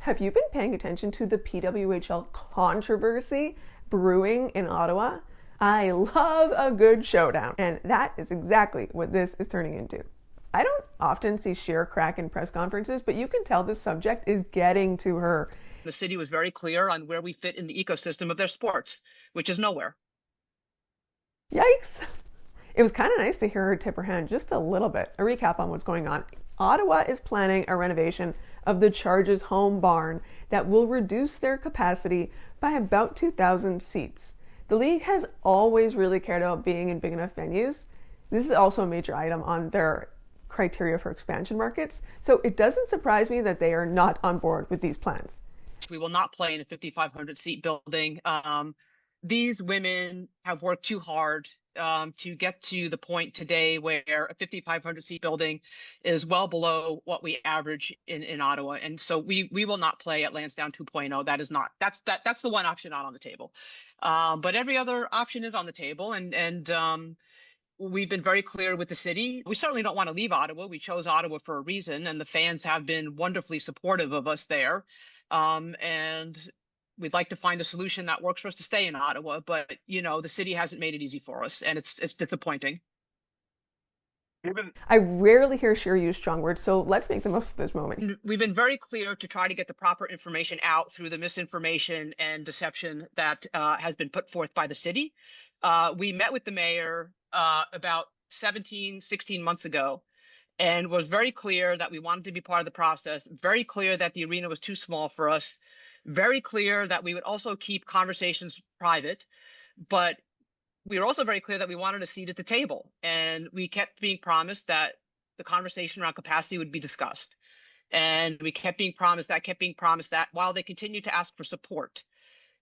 Have you been paying attention to the PWHL controversy brewing in Ottawa? I love a good showdown, and that is exactly what this is turning into. I don't often see sheer crack in press conferences, but you can tell the subject is getting to her. The city was very clear on where we fit in the ecosystem of their sports, which is nowhere. Yikes! It was kind of nice to hear her tip her hand just a little bit. A recap on what's going on. Ottawa is planning a renovation of the Chargers' home barn that will reduce their capacity by about 2,000 seats. The league has always really cared about being in big enough venues. This is also a major item on their criteria for expansion markets, so it doesn't surprise me that they are not on board with these plans. We will not play in a 5,500 seat building. These women have worked too hard to get to the point today where a 5,500 seat building is well below what we average in Ottawa. And so we will not play at Lansdowne 2.0. That's the one option not on the table. But every other option is on the table. And we've been very clear with the city. We certainly don't want to leave Ottawa. We chose Ottawa for a reason, and the fans have been wonderfully supportive of us there. And we'd like to find a solution that works for us to stay in Ottawa, but the city hasn't made it easy for us, and it's disappointing. I rarely hear Sheer use strong words, so let's make the most of this moment. We've been very clear to try to get the proper information out through the misinformation and deception that has been put forth by the city. We met with the mayor about 16 months ago, and was very clear that we wanted to be part of the process, very clear that the arena was too small for us, very clear that we would also keep conversations private, but we were also very clear that we wanted a seat at the table. And we kept being promised that the conversation around capacity would be discussed. And we kept being promised that while they continued to ask for support.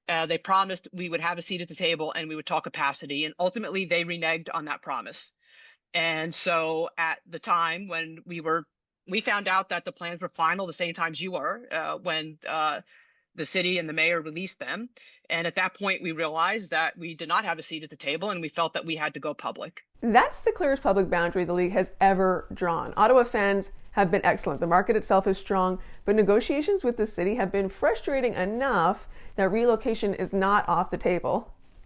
They promised we would have a seat at the table and we would talk capacity. And ultimately, they reneged on that promise. And so at the time when we found out that the plans were final the same time as you were, when the city and the mayor released them. And at that point, we realized that we did not have a seat at the table, and we felt that we had to go public. That's the clearest public boundary the league has ever drawn. Ottawa fans have been excellent. The market itself is strong, but negotiations with the city have been frustrating enough that relocation is not off the table.